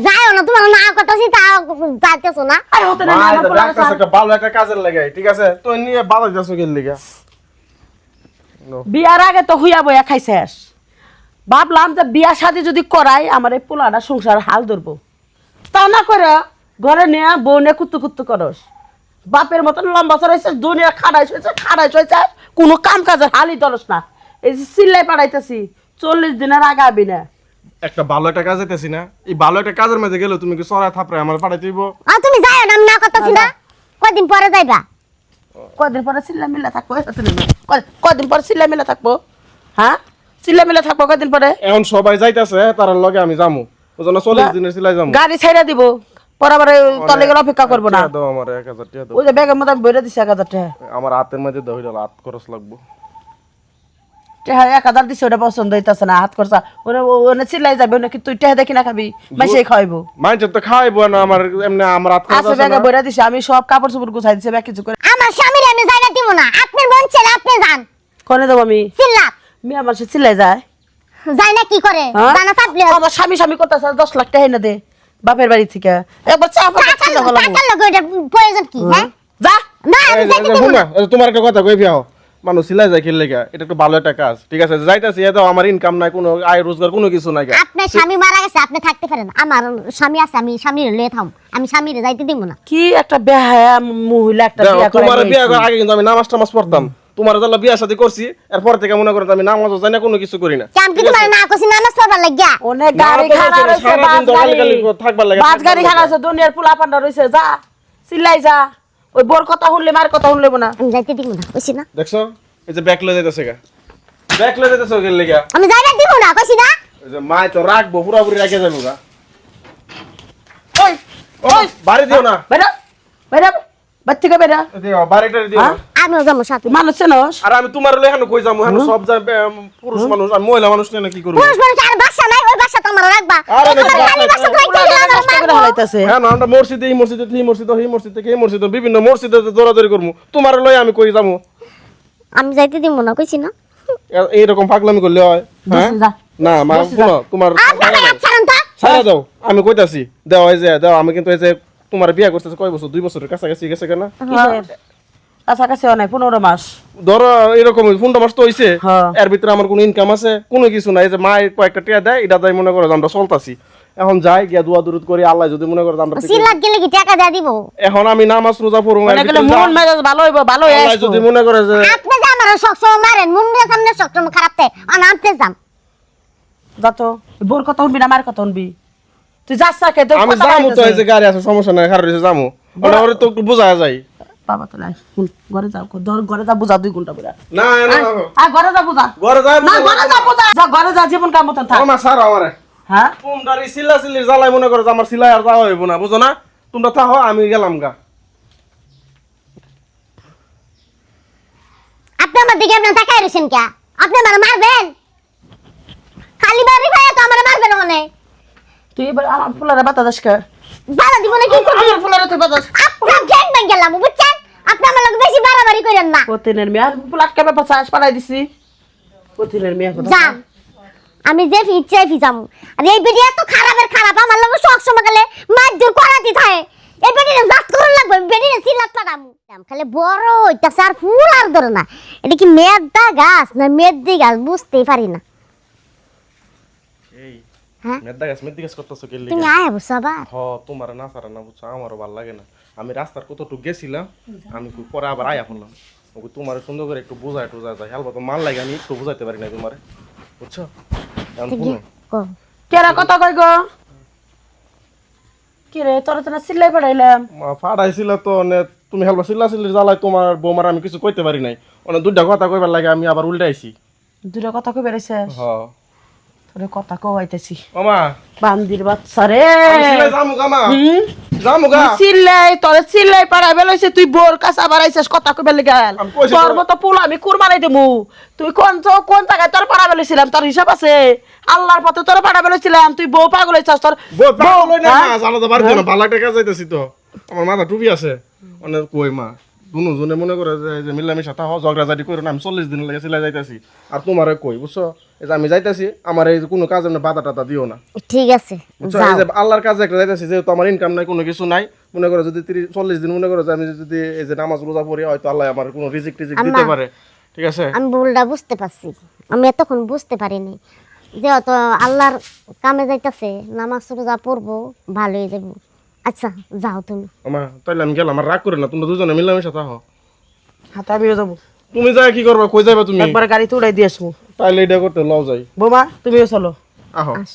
যাও না, তোমার না কথাছি তা যাইতেছো না। আই হতে না মা আমার এটা পোলা ডাক্তার একটা ভালো একটা কাজের লাগে, ঠিক আছে? তুই নিয়ে বাজার যাচ্ছ গেল লিগা। বিয়ার আগে তো হুইয়া বইয়া খাইছিস। ভাবলাম যে বিয়া শাদী যদি করাই আমার এই পোলাটা সংসার হাল ধরবো, তা না করে ঘরে নিয়ে বউ নিয়ে কুত্তু কুত্তু করস। বাপের মতন লম্বা চড়াইছিস, দুনিয়া খাড়াই হয়েছে, কোনো কাম কাজের হালই ধরস না। এই যে চিল্লাই পাঠাইতেছি 40 দিনের আগে আবি না। একটা ভালো একটা কাজ যাইতেছি না, এই ভালো একটা কাজের মধ্যে গেলে তুমি কি সরাই থাপড়ে আমার পাঠাই দিব? আর তুমি যাও না, আমি না কথাছি না। কয়দিন পরে যাইবা? কদিন পরে চিল্লা মিল্লা থাকবো, কদিন পরে চিল্লা মিল্লা থাকবো, হ্যাঁ চিল্লা মিল্লা থাকবো কদিন পরে। এখন সবাই যাইতেছে, তার লগে আমি যামু, ওজন্য 40 দিনের সিলাই যামু। গাড়ি ছাইরা দিব, পরাবারে তলে গেলে অপেক্ষা করবো না। দাও আমার 1000 টাকা দাও। ওই যে ব্যাগের মধ্যে আমি বইরে দিছি 1000 টাকা। আমার হাতের মধ্যে দাও, এটা হাত খরচ লাগবো। টাকা 1000 দিছে, ওটা পছন্দ হইতাছে না, হাত খরচা ওনে চিল্লাই যাবে নাকি তুই টাকা দেখি না খাবি, মাসে খাইবো। মানুষের তো খাওয়াইবো না, আমার এমনি আমার হাত খরচ আছে আছে ব্যাগে না। বইরা দিছি, আমি সব কাপড় চোপড় গুছাই দিছি, ব্যাগ কিছু করে। আমার স্বামীর আমি জায়গা দিব না, আপনার বোন ছেলে আপনি যান। কোনে দেবো আমি? চিল্লাপ মেয়ে আমার সে চিল্লাই যায়, যাই না কি করে হ্যাঁ? জানা থাকলে আমার স্বামী করতেছে 10 লাখ টাকা এনে দে বাপের বাড়ি থেকে, একবার চা টাকার লোক এটা প্রয়োজন কি? হ্যাঁ যা। না আমি যাইতে দিব না। তোমার একটা কথা কই পিয়াও, মানুষ সিলাই যায় খেললে গা, এটা একটু ভালো একটা কাজ, ঠিক আছে? যাইতাছি, এত আমার ইনকাম নাই, কোনো আয় রোজগার কোনো কিছু নাই গা। আপনার স্বামী মারা গেছে, আপনি থাকতে পারেন, আমার স্বামী আছে, আমি স্বামীর লয়ে থাম, আমি স্বামীর যাইতে দিব না। কি একটা বেহায়া মহিলা একটা দেখো, বিয়া করে তোমার বিয়া লইছি। করার আগে কিন্তু আমি নামাজ টামাজ পড়তাম, তোমার যারা বিয়া শাদী করছি এরপর থেকে মনে করো আমি নামাজও জানি না, কোনো কিছু করি না। কেন কি তোমার না কইছি নামাজ পড়বার লাগিয়া? অনেক না, গাড়ি তো খাড়া বলছো না, রইছে, সারাদিন তো গালি গালি থাকবার লাগে, বাস গাড়ি খাড়া আছে, দুনিয়ার পোলা পান্ডা রইছে, যা চিল্লাই যা। ওই বোর কথা শুনলে মার কথা শুনলে না। আমি যাইতে দিব না কইছি না, দেখছো এই যে ব্যাক লয়ে যাইতেছে গা, ব্যাক লয়ে যাইতেছে গেল লিগা। আমি যাইতে দিব না কইছি না। এই যে মাই তো রাখবো, পুরাপুরি রেখে যাবো গা। ওই ওই বাড়ি দিও না, বেরা বেরা বাচ্চাকে বেরা, দিও বাড়িটা দিও না। আমিও যাবো সাথে। তুই মানুষ চেনস? আর আমি তোমার লয়ে এখানে কই যাবো, এখানে সব যায় পুরুষ মানুষ, আর মহিলা মানুষ নিয়ে কি করব? পুরুষ মানুষ আর বাসা নাই, ওই বাসা তো আমার রাখবা। আরে তোমার বাসা খালি নাই, বাসা ধরে পোলা গেলে আমার কষ্ট করে মারবো। হালাইতাছে। হ্যাঁ না, আমরা মসজিদে এই মসজিদে এই মসজিদে এই মসজিদ থেকে এই মসজিদে বিভিন্ন মসজিদে দৌড়াদৌড়ি করবো, তোমার লয়ে আমি কই যাবো? আমি যাইতে দিব না কইছি না। এইরকম পাগলামি করলে হয়? হ্যাঁ যা। না মা, শোনো, তোমার আপনারা ছাড়েন তো। ছাড়া দাও, আমি কইতাছি দাও, এই যে দাও, আমি কিন্তু এই যে তোমার বিয়ে করতেছে কয় বছর, 2 বছরের কাছাকাছি গেছে কেন? কাছাকাছি অনেক 15 মাস। ধরো এরকম 15 মাস তো হইছে, হ্যাঁ। এর ভিতরে আমার কোনো ইনকাম আছে কোনো কিছু নাই, এই যে মায়ের কয়েকটা টিয়া দেয়, এটা দেয় মনে করো যে আমরা চলতাছি। এখন যাই গিয়া দোয়া দরুদ করি, আল্লাহ যদি মনে করো যে আমরা সিলাক গেলে কি টাকা দেয়া দিব? এখন আমি নামাজ রোজা পড়বো, এর মনে ভিতরে গেলে মন মেজাজ ভালো হইব, ভালো হয়ে আল্লাহ আসবো। যদি মনে করে যে আপনি যে আমার সবসময় মারেন, মন দিয়ে সামনে সবসময় খারাপ থাকে, আর আপনি যান। যা তো, বোর কথা শুনবি না মার কথা শুনবি? তুই যাস না কে? আমি যামু তো, এই যে গাড়ি আছে, সমস্যা নাই, খারাপ হইছে যামু, ওরে তো একটু বোঝা যায়। বাবা তো নাই, ঘরে যাও, ঘরে যা বুঝা 2 ঘন্টা পরে। না না ঘরে যা বুঝা, ঘরে যাই না ঘরে যা বুঝা, যা ঘরে যা, জীবন কাম মতন থাক। আমা সারা আমারে হ্যাঁ তোমরা এই সিল্লাসিল্লির জ্বালায় মনে করো যে আমার সিলাই আর যাওয়া হইব না, বুঝো না? তোমরা থাকো, আমি গেলাম গা। আপনি আমার দিকে আপনি তাকায় রয়েছেন কে? আপনি আমার মারবেন? খালি বাড়ি ভাইয়া তো আমার মারবেন অনেক। তুই এবার আমার ফুলারে বাতা দাস কে? বাধা দিব না কি করব? আমার ফুলারে তুই বাতাস। আপনার জ্ঞান ভাই গেলাম, বুঝছেন? আপনি আমার লোক বেশি বাড়াবাড়ি করেন না। কতিনের মেয়ে, আর ফুলাট কে ব্যাপার চাষ পালাই দিছি। কতিনের মেয়ে কথা। যান, আমি যে ইচ্ছা ফিজাম। আর এই ভিডিও এত খারাপের খারাপ, আমার লোক সব সময় গেলে মার দূর করাতি থাকে। এই ভিডিও জাত করুন লাগবে, ভিডিও সিলাত পাঠামু। খালি বড় হইতাছে আর ফুল আর ধরে না। এটা কি মেদদা গাছ না মেদদি গাছ বুঝতেই পারি না। এই হ্যাঁ? মেদ্দি গাছ করতেছো কে তুমি লিগা? আয়া বুঝছো আবার? হ, তোমার না সারা না, বুঝছো, আমারও ভালো লাগে না। আমি রাস্তার কতটুকু গেছিলাম, আমি পরে আবার আয়া পড়লাম। ওকে তোমার সুন্দর করে একটু বোঝায় টোঝা যায়, হেলবা তো মান লাগে, আমি একটু বুঝাইতে পারি না তোমারে, বুঝছো? এখন শুনো, কো কেরা কথা কই গো? কি রে তোরা তো না সিলাই পড়াইলাম। ফাড়াইছিল তো তুমি হেলবা সিল্লাসিল্লির জ্বালায় তোমার বৌমার আমি কিছু কইতে পারি নাই, অনেক দুইটা কথা কইবার লাগে, আমি আবার উল্টাইছি। দুটো কথা কই বেরাইছিস? হ তোরে কথা কইতাছি। মামা বান্দির বাচ্চা রে। আমি সিলাই যামু গা মা, হুম? যামু গা। সিলাই তোরে সিলাই পাড়াইবে লইছে, তুই বোর কাছে আবার আইছিস কথা কইবে লাগা। আমি কইছি তোর তো- মতো পোলা আমি কুরবানি দেবো। তুই কোন জায়গায় তোর পাড়াবে লইছিলাম, তোর হিসাব আছে? আল্লাহর পথে তোর পাড়াবে লইছিলাম, তুই বউ পাগল হইছস। তোর বউ পাগল হই না হ্যাঁ? মা, জানো তো পারবো না, ভালো একটা কাজ যাইতেছি তো, আমার মাথা টুপি আছে, অনেক কই মা, দুজনে মনে করে যে মিলামিশা থাকো ঝগড়াঝাটি করো না, আমি 40 দিন লাগে সিলাই যাইতাছি। আর তোমারে কই বুঝছো, এই যে আমি যাইতাছি আমার এই যে কোনো কাজে এমনি বাধা টাধা দিও না ঠিক আছে বুঝছো। যাও এই যে আল্লাহর কাজে একটা যাইতাছি, যেহেতু আমার ইনকাম নাই, কোনো কিছু নাই, মনে করো যদি 40 দিন মনে করো যে আমি যদি এই যে নামাজ রোজা পড়ি, হয়তো আল্লাহ আমার কোনো রিজিক টিজিক দিতে আম্মা। পারে, ঠিক আছে? আমি ভুলটা বুঝতে পারছি, আমি এতক্ষণ বুঝতে পারিনি। যেহেতু আল্লাহর কামে যাইতাছে, নামাজ রোজা পড়বো, ভালো হয়ে যাবো। আচ্ছা যাও তুমি। আমার তাইলে আমি গেলাম, আমার রাগ করে না, তোমরা দুজনে মিলামিশা থাকো। হাতে আমিও যাবো, তুমি যাই কি করবা, কই যাবা তুমি? একবার গাড়িতে উড়াই দিয়ে আসবো। তাইলে এটা করতে লও যাই। বৌমা তুমিও চলো। আহো। আস